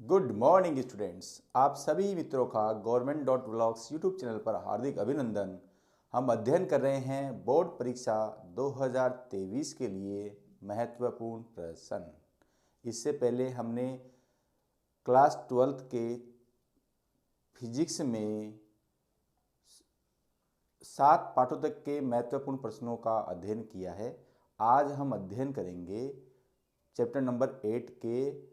Good morning students. आप सभी मित्रों का government.vlogs यूट्यूब चैनल पर हार्दिक अभिनंदन। हम अध्ययन कर रहे हैं बोर्ड परीक्षा 2023 के लिए महत्वपूर्ण प्रश्न। इससे पहले हमने क्लास 12th के फिजिक्स में 7 पाठों तक के महत्वपूर्ण प्रश्नों का अध्ययन किया है। आज हम अध्ययन करेंगे चैप्टर नंबर 8 के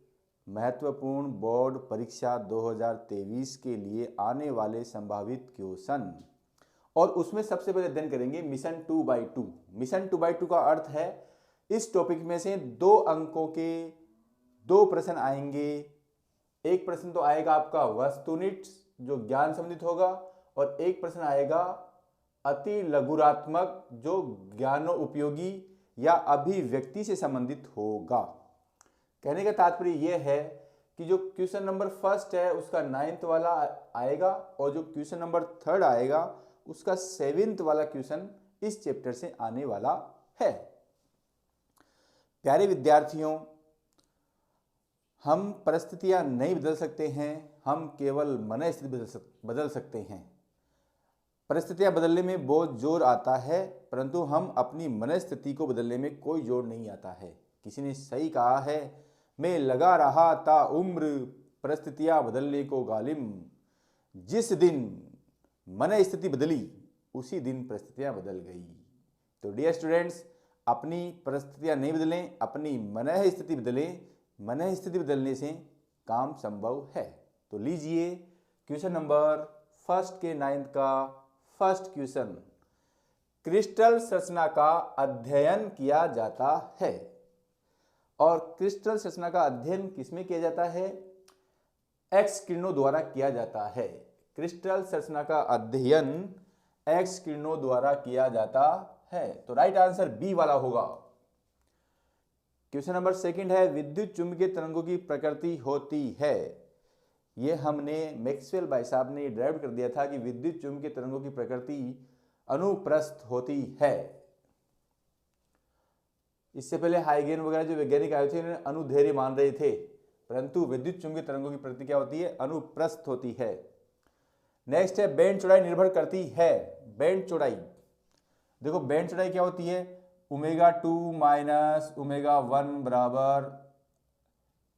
महत्वपूर्ण बोर्ड परीक्षा 2023 के लिए आने वाले संभावित क्वेश्चन, और उसमें सबसे पहले अध्ययन करेंगे मिशन 2x2। मिशन 2x2 का अर्थ है इस टॉपिक में से 2 अंकों के 2 प्रश्न आएंगे। एक प्रश्न तो आएगा आपका वस्तुनिष्ठ जो ज्ञान संबंधित होगा, और एक प्रश्न आएगा अति लघुरात्मक जो ज्ञानोपयोगी या अभिव्यक्ति से संबंधित होगा। कहने का तात्पर्य यह है कि जो क्वेश्चन नंबर फर्स्ट है उसका 9th वाला आएगा, और जो क्वेश्चन नंबर 3rd आएगा उसका 7th वाला क्वेश्चन इस चैप्टर से आने वाला है। प्यारे विद्यार्थियों, हम परिस्थितियां नहीं बदल सकते हैं, हम केवल मन स्थिति बदल सकते हैं। परिस्थितियां बदलने में बहुत जोर आता है, परंतु हम अपनी मन स्थिति को बदलने में कोई जोर नहीं आता है। किसी ने सही कहा है, मैं लगा रहा था उम्र परिस्थितियां बदलने को गालिम, जिस दिन मन स्थिति बदली उसी दिन परिस्थितियां बदल गई। तो डियर स्टूडेंट्स, अपनी परिस्थितियां नहीं बदलें, अपनी मन स्थिति बदलें। मन स्थिति बदलने से काम संभव है। तो लीजिए क्वेश्चन नंबर फर्स्ट के 9th का फर्स्ट क्वेश्चन। क्रिस्टल संरचना का अध्ययन किया जाता है, और क्रिस्टल संरचना का अध्ययन किसमें किया जाता है? एक्स किरणों द्वारा किया जाता है। क्रिस्टल संरचना का अध्ययन एक्स किरणों द्वारा किया जाता है। तो राइट आंसर बी वाला होगा। क्वेश्चन नंबर 2 है, विद्युत चुंबकीय तरंगों की प्रकृति होती है। यह हमने मैक्सवेल भाई साहब ने ड्राइव कर दिया था कि विद्युत चुंबकीय तरंगों की प्रकृति अनुप्रस्थ होती है। इससे पहले हाइगेन वगैरह जो वैज्ञानिक आए थे उन्होंने अनुदैर्घ्य मान रहे थे, परंतु विद्युत चुंबकीय तरंगों की प्रकृति क्या होती है? अनुप्रस्थ होती है। नेक्स्ट है, बैंड चौड़ाई निर्भर करती है। बैंड चौड़ाई, देखो बैंड चौड़ाई क्या होती है? ω2 माइनस ω1 बराबर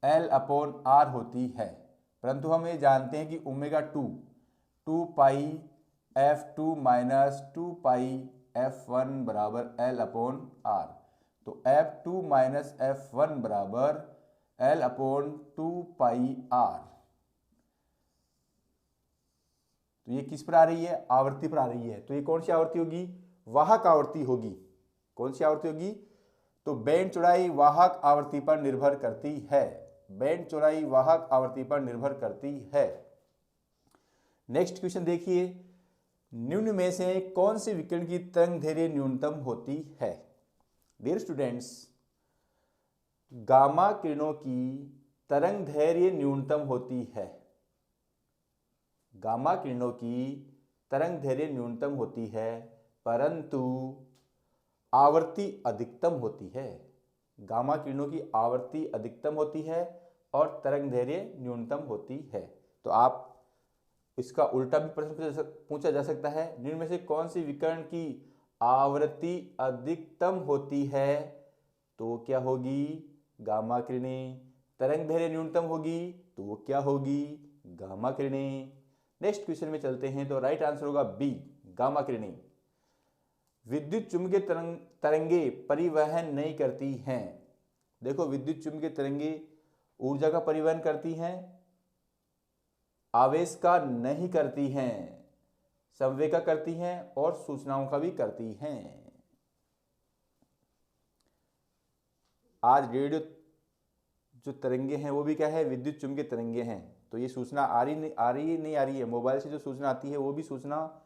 L/R होती है, परंतु हम ये जानते हैं कि ω2 2πf2 माइनस 2πf1 बराबर L/R। तो F2 माइनस F1 बराबर L/2πR। तो ये किस पर आ रही है? आवर्ती पर आ रही है। तो ये कौन सी आवर्ती होगी? वाहक आवर्ती होगी। कौन सी आवर्ती होगी? तो बैंड चौड़ाई वाहक आवर्ती पर निर्भर करती है। बैंड चौड़ाई वाहक आवर्ती पर निर्भर करती है। नेक्स्ट क्वेश्चन देखिए, निम्न में से कौन सी विकिरण की तरंगदैर्घ्य न्यूनतम होती है? डियर स्टूडेंट्स, गामा किरणों की तरंगदैर्घ्य न्यूनतम होती है। गामा किरणों की तरंगदैर्घ्य न्यूनतम होती है, परंतु आवर्ती अधिकतम होती है। गामा किरणों की आवर्ती अधिकतम होती है और तरंगदैर्घ्य न्यूनतम होती है। तो आप इसका उल्टा भी प्रश्न पूछा जा सकता है, निम्न में से कौन सी विकिरण की आवृत्ति अधिकतम होती है? तो क्या होगी? गामा किरणें। तरंगदैर्घ्य न्यूनतम होगी तो वो क्या होगी? गामा किरणें। नेक्स्ट क्वेश्चन में चलते हैं, तो राइट आंसर होगा बी, गामा किरणें। विद्युत चुंबकीय तरंगे परिवहन नहीं करती हैं। देखो, विद्युत चुंबकीय तरंगे ऊर्जा का परिवहन करती हैं, आवेश का नहीं करती हैं, संवेग का करती हैं और सूचनाओं का भी करती हैं। आज रेडियो जो तरंगे हैं वो भी क्या है? विद्युत चुंबकीय तरंगे हैं। तो ये सूचना आ रही है, मोबाइल से जो सूचना आती है वो भी सूचना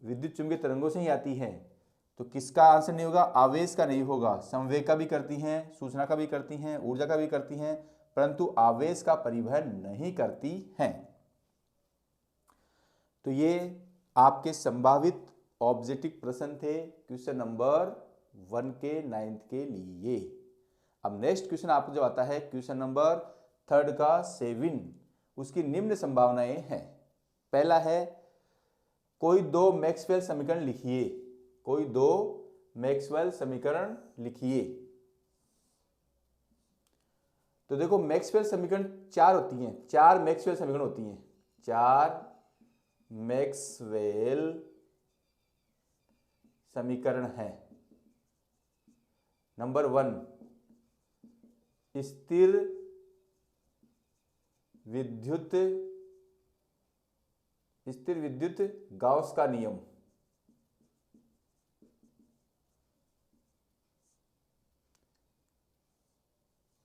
विद्युत चुंबकीय तरंगों से ही आती है। तो किसका आंसर नहीं होगा? आवेश का नहीं होगा। संवेग का भी करती हैं, सूचना का भी करती हैं, ऊर्जा का भी करती हैं, परंतु आवेश का परिवहन नहीं करती हैं। तो ये आपके संभावित ऑब्जेक्टिव प्रश्न थे क्वेश्चन नंबर 1 के 9th के लिए। अब नेक्स्ट क्वेश्चन आपको जो आता है क्वेश्चन नंबर थर्ड का सेविन। उसकी निम्न संभावनाएं हैं। पहला है, कोई दो मैक्सवेल समीकरण लिखिए। कोई दो मैक्सवेल समीकरण लिखिए। तो देखो, मैक्सवेल समीकरण चार होती हैं, चार मैक्सवेल समीकरण होती हैं, चार मैक्सवेल समीकरण है। नंबर वन, स्थिर विद्युत गाउस का नियम।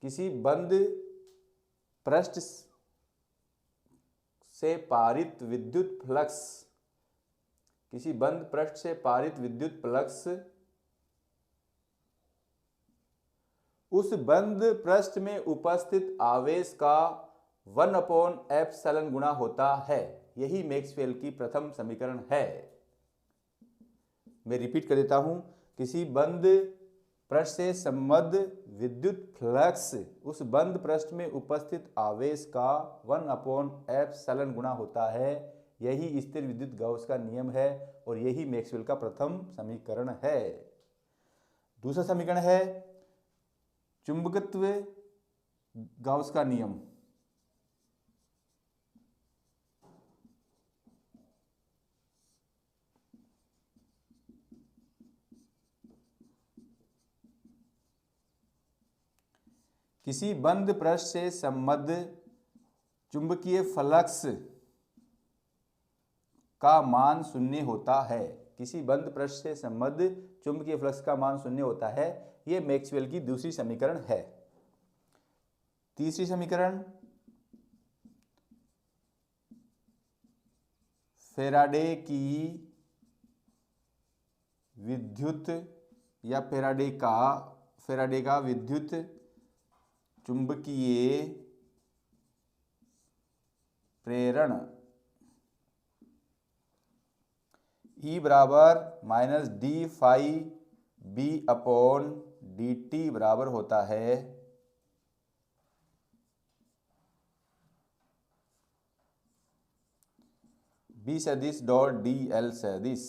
किसी बंद पृष्ठ से पारित विद्युत फ्लक्स, किसी बंद पृष्ठ से पारित विद्युत फ्लक्स उस बंद पृष्ठ में उपस्थित आवेश का 1/एप्सिलॉन गुणा होता है। यही मैक्सवेल की प्रथम समीकरण है। मैं रिपीट कर देता हूं, किसी बंद पृष्ठ से संबद्ध विद्युत फ्लक्स उस बंद पृष्ठ में उपस्थित आवेश का 1/एप्सिलॉन गुणा होता है। यही स्थिर विद्युत गाउस का नियम है और यही मैक्सवेल का प्रथम समीकरण है। दूसरा समीकरण है चुंबकत्व गाउस का नियम। किसी बंद पृष्ठ से संबद्ध चुंबकीय फ्लक्स का मान शून्य होता है। किसी बंद पृष्ठ से संबद्ध चुंबकीय फ्लक्स का मान शून्य होता है। यह मैक्सवेल की दूसरी समीकरण है। तीसरी समीकरण, फैराडे की विद्युत या फैराडे का विद्युत चुंबकीय प्रेरण E बराबर -d∅b/dt बराबर होता है B सदिश डॉट dl सदिश।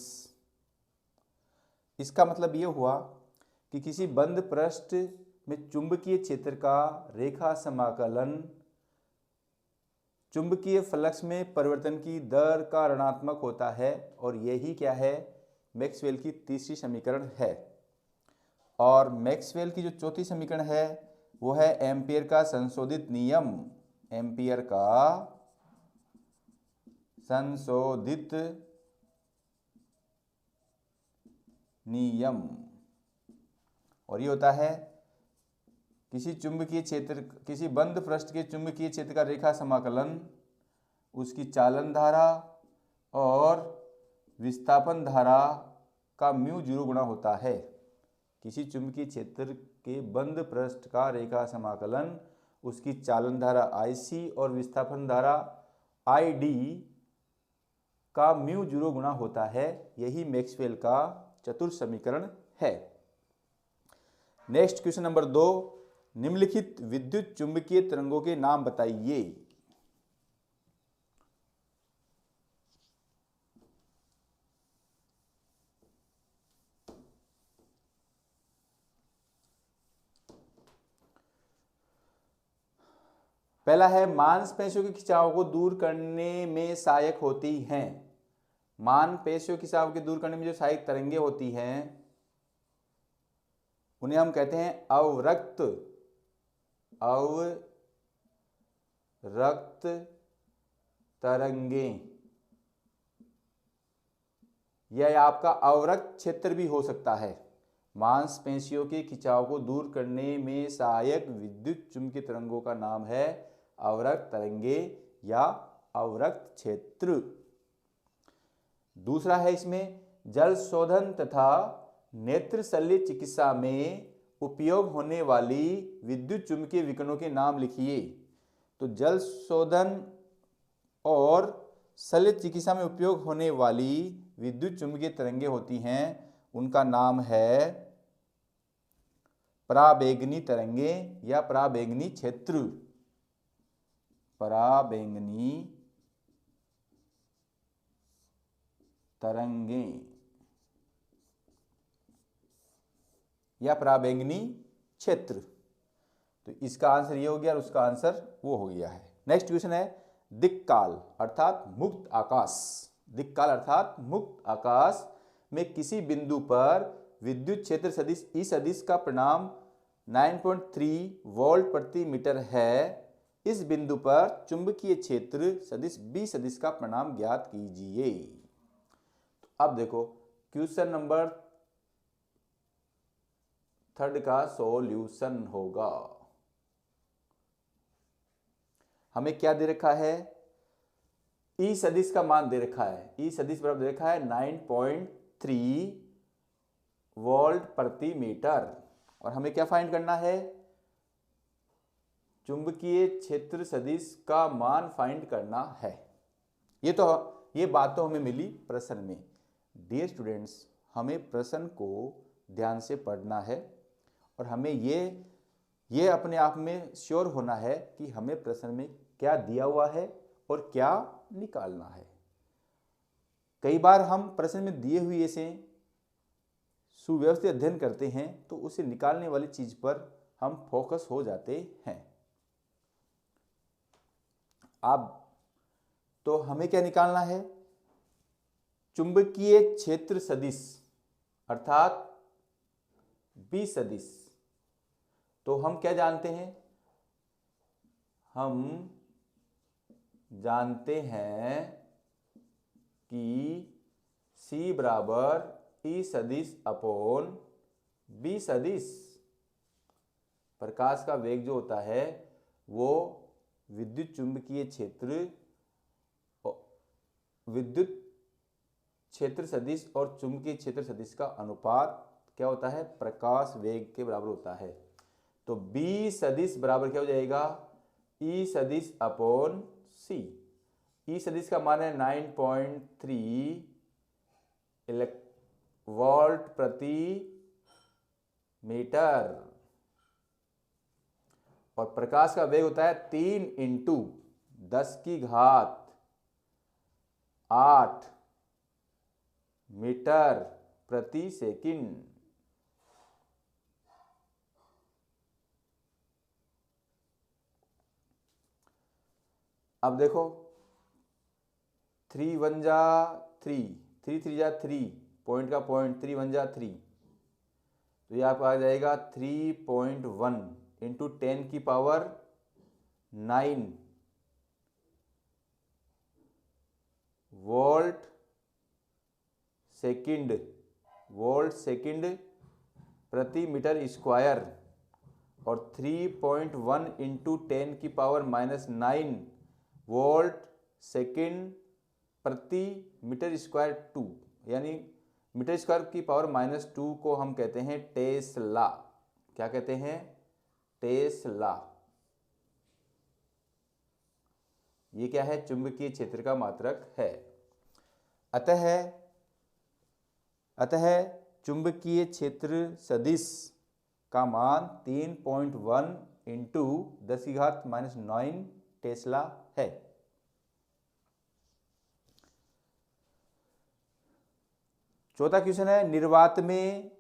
इसका मतलब यह हुआ कि किसी बंद पृष्ठ में चुंबकीय क्षेत्र का रेखा समाकलन चुंबकीय फ्लक्स में परिवर्तन की दर का ऋणात्मक होता है और यही क्या है, मैक्सवेल की तीसरी समीकरण है। और मैक्सवेल की जो चौथी समीकरण है वो है एम्पियर का संशोधित नियम। एम्पियर का संशोधित नियम, और ये होता है किसी बंद पृष्ठ के चुंबकीय क्षेत्र का रेखा समाकलन उसकी चालन धारा और विस्थापन धारा का μ0 गुणा होता है। किसी चुंबकीय क्षेत्र के बंद पृष्ठ का रेखा समाकलन उसकी चालन धारा IC और विस्थापन धारा ID का μ0 गुणा होता है। यही मैक्सवेल का चतुर्थ समीकरण है। नेक्स्ट क्वेश्चन नंबर 2, निम्नलिखित विद्युत चुंबकीय तरंगों के नाम बताइए। पहला है, मांसपेशियों के खिंचाव को दूर करने में सहायक होती हैं। मांसपेशियों के खिंचाव के दूर करने में जो सहायक तरंगे होती हैं उन्हें हम कहते हैं अवरक्त तरंगें। यह आपका अवरक्त क्षेत्र भी हो सकता है। मांसपेशियों के खिंचाव को दूर करने में सहायक विद्युत चुंबकीय तरंगों का नाम है अवरक्त तरंगे या अवरक्त क्षेत्र। दूसरा है इसमें, जल शोधन तथा नेत्र शल्य चिकित्सा में उपयोग होने वाली विद्युत चुंबकीय विकिरणों के नाम लिखिए। तो जल शोधन और शल्य चिकित्सा में उपयोग होने वाली विद्युत चुंबकीय तरंगें होती हैं, उनका नाम है पराबैंगनी तरंगें या पराबैंगनी क्षेत्र। पराबैंगनी तरंगें या पराबैंगनी क्षेत्र। तो इसका आंसर ये हो गया और उसका आंसर वो हो गया है। नेक्स्ट क्वेश्चन है दिक्काल अर्थात मुक्त आकाश। दिक्काल अर्थात मुक्त आकाश में किसी बिंदु पर विद्युत क्षेत्र सदिश ई सदिश का परिमाण 9.3 वोल्ट प्रति मीटर है। इस बिंदु पर चुंबकीय क्षेत्र सदिश बी सदिश का परिमाण ज्ञात कीजिए। तो अब देखो क्वेश्चन नंबर 3 का सॉल्यूशन होगा। हमें क्या दे रखा है, ई सदिश का मान दे रखा है, ई सदिश बराबर दे रखा है 9.3 वोल्ट प्रति मीटर और हमें क्या फाइंड करना है, चुंबकीय क्षेत्र सदिश का मान फाइंड करना है। ये बात तो हमें मिली प्रश्न में। डियर स्टूडेंट्स, हमें प्रश्न को ध्यान से पढ़ना है और हमें ये अपने आप में श्योर होना है कि हमें प्रश्न में क्या दिया हुआ है और क्या निकालना है। कई बार हम प्रश्न में दिए हुए से सुव्यवस्थित अध्ययन करते हैं तो उसे निकालने वाली चीज पर हम फोकस हो जाते हैं। अब तो हमें क्या निकालना है, चुंबकीय क्षेत्र सदिश अर्थात बी सदिश। तो हम क्या जानते हैं, हम जानते हैं कि C बराबर ई सदिश अपॉन बी सदिश। प्रकाश का वेग जो होता है वो विद्युत चुंबकीय क्षेत्र, विद्युत क्षेत्र सदिश और चुंबकीय क्षेत्र सदिश का अनुपात क्या होता है, प्रकाश वेग के बराबर होता है। तो बी सदिश बराबर क्या हो जाएगा, ई सदिश अपॉन सी। ई सदिश का मान है 9.3 वोल्ट प्रति मीटर और प्रकाश का वेग होता है 3 × 10⁸ मीटर प्रति सेकंड। अब देखो 3 1 जा 3, 3 3 जा 3, पॉइंट का पॉइंट 3 1 जा 3, तो यहाँ पर आ जाएगा 3.1 × 10⁹ वोल्ट सेकंड प्रति मीटर स्क्वायर और 3.1 × 10⁻⁹ वोल्ट सेकंड प्रति मीटर स्क्वायर 2, यानी मीटर स्क्वायर की पावर -2 को हम कहते हैं टेस्ला। क्या कहते हैं, टेस्ला। ये क्या है, चुंबकीय क्षेत्र का मात्रक है। अतः चुंबकीय क्षेत्र सदिश का मान 3.1 × 10⁻⁹ टेस्ला है। चौथा क्वेश्चन है, निर्वात में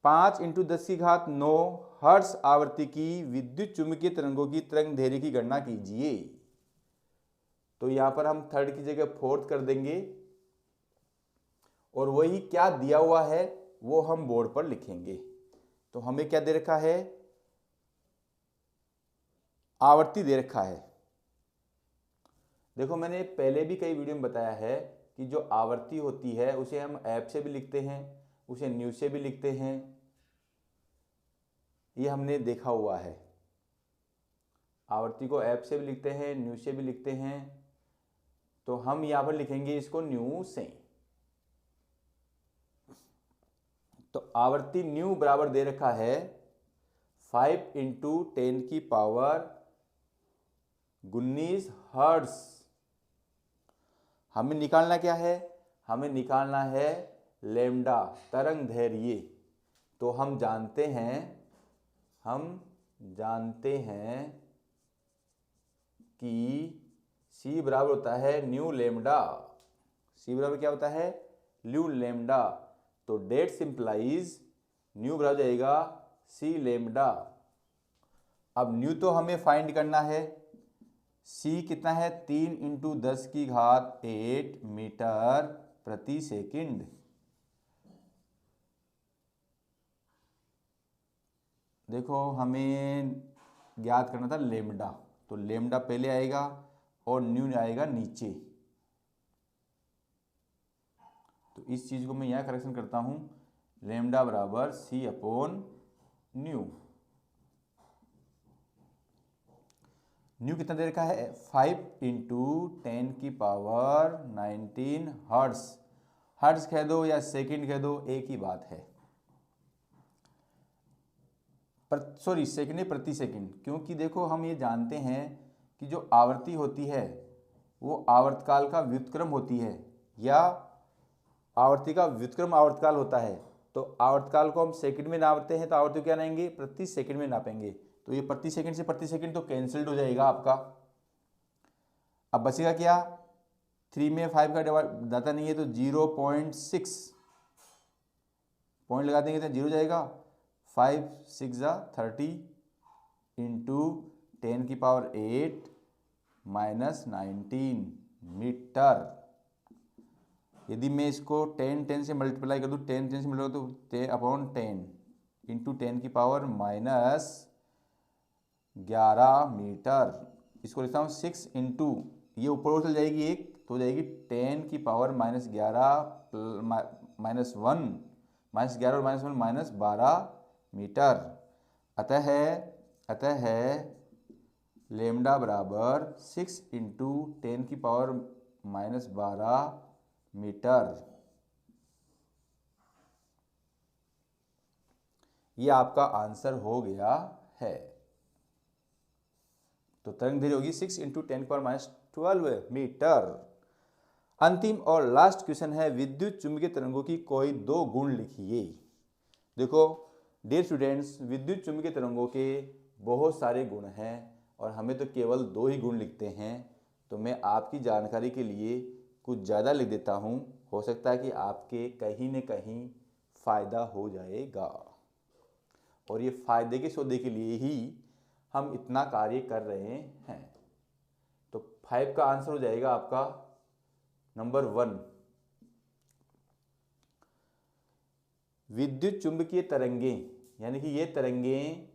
5 × 10⁹ हर्ट्ज आवृत्ति की विद्युत चुंबकीय तरंगों की तरंग दैर्ध्य की गणना कीजिए। तो यहां पर हम 3rd की जगह 4th कर देंगे और वही क्या दिया हुआ है वो हम बोर्ड पर लिखेंगे। तो हमें क्या दे रखा है, आवर्ती दे रखा है। देखो मैंने पहले भी कई वीडियो में बताया है कि जो आवर्ती होती है उसे हम एफ से भी लिखते हैं, उसे न्यू से भी लिखते हैं, ये हमने देखा हुआ है। आवर्ती को एफ से भी लिखते हैं, न्यू से भी लिखते हैं, तो हम यहां पर लिखेंगे इसको न्यू से। तो आवर्ती न्यू बराबर दे रखा है 5 × 10⁻19 हर्ट्ज। हमें निकालना क्या है, हमें निकालना है लैम्डा तरंग दैर्ध्य। तो हम जानते हैं कि सी बराबर होता है न्यू लेमडा। सी बराबर क्या होता है? New lambda. तो डेट सिंप्लाइज न्यू बराबर जाएगा सी लेमडा। अब न्यू तो हमें फाइंड करना है। सी कितना है? 3 × 10⁸ मीटर प्रति सेकंड। देखो हमें ज्ञात करना था लेमडा, तो लेमडा पहले आएगा और न्यू आएगा नीचे। तो इस चीज को मैं यहाँ करेक्शन करता हूँ, लेमडा बराबर सी अपॉन न्यू। न्यू कितना दे रखा है? 5 × 10⁻19 हर्ट्ज। हर्ट्ज कह दो या सेकंड कह दो, एक ही बात है। सॉरी सेकंड नहीं, प्रति सेकंड। क्योंकि देखो हम ये जानते हैं कि जो आवृत्ति होती है वो आवर्तकाल का व्युत्क्रम होती है, या आवर्ती का व्युत्क्रम आवर्तकाल होता है। तो आवर्तकाल को हम सेकंड में नापते हैं, तो आवर्ती क्या नापेंगे? प्रति सेकंड में नापेंगे। तो ये प्रति सेकंड से प्रति सेकंड तो कैंसिल्ड हो जाएगा आपका। अब बचेगा क्या? 3 में 5 का दाता नहीं है तो 0.6 पॉइंट लगा देंगे तो 0 जाएगा। 5 6 30 × 10⁸ -19 मीटर। यदि मैं इसको 10 से मल्टीप्लाई कर दूँ, 10 से मल्टीप्लाई तो 10 अपॉन 10 × 10⁻11 मीटर। इसको लिखता हूँ 6 इंटू, ये ऊपर चल जाएगी एक, तो हो जाएगी 10⁻11 -11 और -1 -12 मीटर। अतः लेमडा बराबर 6 × 10⁻12 मीटर। ये आपका आंसर हो गया है। तो तरंग दैर्घ्य होगी 6 × 10⁻12 मीटर। अंतिम और लास्ट क्वेश्चन है, विद्युत चुंबकीय तरंगों की कोई 2 गुण लिखिए। देखो डियर स्टूडेंट्स, विद्युत चुंबकीय तरंगों के बहुत सारे गुण हैं और हमें तो केवल 2 ही गुण लिखते हैं। तो मैं आपकी जानकारी के लिए कुछ ज़्यादा लिख देता हूँ, हो सकता है कि आपके कहीं न कहीं फ़ायदा हो जाएगा। और ये फ़ायदे के सौदे के लिए ही हम इतना कार्य कर रहे हैं। तो 5 का आंसर हो जाएगा आपका नंबर 1। विद्युत चुंबकीय तरंगें, यानी कि ये तरंगें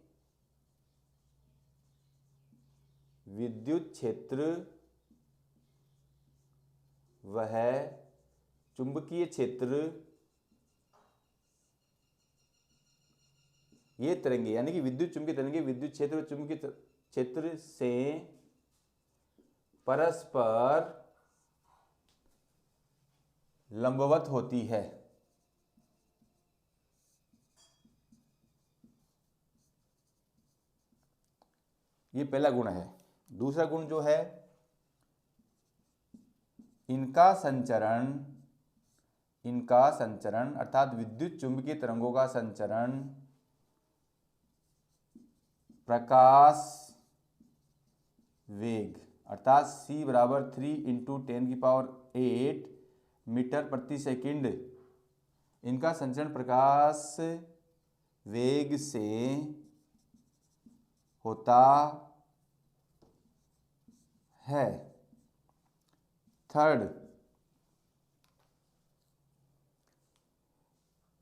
विद्युत क्षेत्र वह चुंबकीय क्षेत्र, ये तरंगे यानी कि विद्युत चुंबकीय तरंगे विद्युत क्षेत्र और चुंबकीय क्षेत्र से परस्पर लंबवत होती है। ये पहला गुण है। दूसरा गुण जो है, इनका संचरण अर्थात विद्युत चुंबकीय तरंगों का संचरण प्रकाश वेग अर्थात c बराबर 3 × 10⁸ मीटर प्रति सेकंड। इनका संचरण प्रकाश वेग से होता है। थर्ड,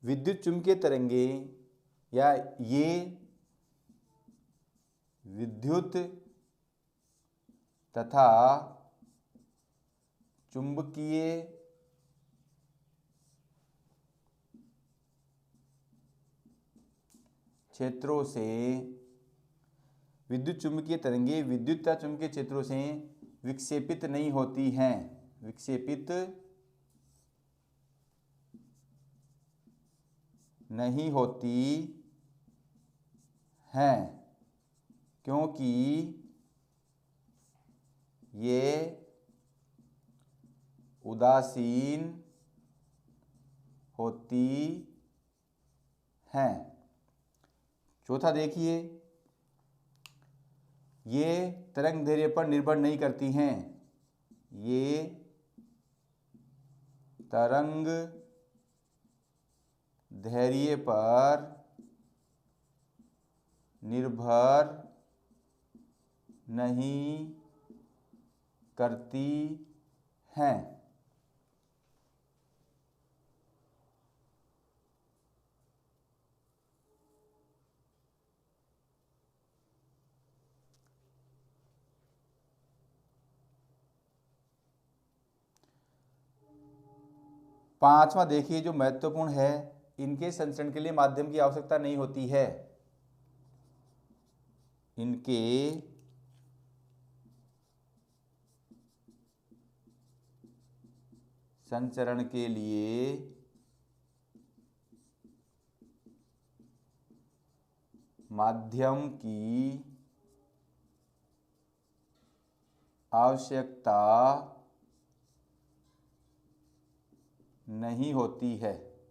विद्युत चुंबकीय तरंगे या ये विद्युत तथा चुंबकीय क्षेत्रों से विद्युत चुंबकीय तरंगे विद्युत तथा चुंबकीय क्षेत्रों से विक्षेपित नहीं होती हैं। विक्षेपित नहीं होती हैं क्योंकि ये उदासीन होती हैं। चौथा देखिए, ये तरंग दैर्ध्य पर निर्भर नहीं करती हैं। ये तरंग दैर्ध्य पर निर्भर नहीं करती हैं। पांचवा देखिए जो महत्वपूर्ण है, इनके संचरण के लिए माध्यम की आवश्यकता नहीं होती है। इनके संचरण के लिए माध्यम की आवश्यकता नहीं होती है।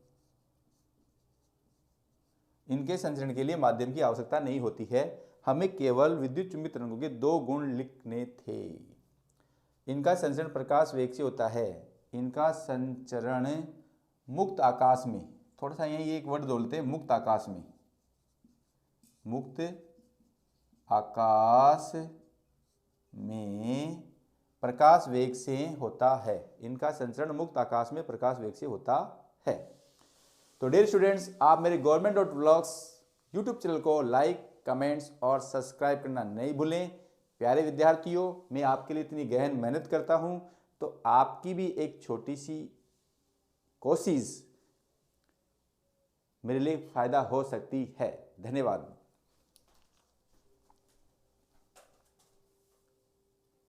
इनके संचरण के लिए माध्यम की आवश्यकता नहीं होती है। हमें केवल विद्युत चुंबकीय तरंगों के दो गुण लिखने थे। इनका संचरण प्रकाश वेग से होता है। इनका संचरण मुक्त आकाश में, थोड़ा सा यहीं एक वर्ड बोलते हैं, मुक्त आकाश में, मुक्त आकाश में प्रकाश वेग से होता है। इनका संचरण मुक्त आकाश में प्रकाश वेग से होता है। तो डियर स्टूडेंट्स, आप मेरे government.vlogs यूट्यूब चैनल को लाइक, कमेंट्स और सब्सक्राइब करना नहीं भूलें। प्यारे विद्यार्थियों, मैं आपके लिए इतनी गहन मेहनत करता हूं, तो आपकी भी एक छोटी सी कोशिश मेरे लिए फायदा हो सकती है। धन्यवाद।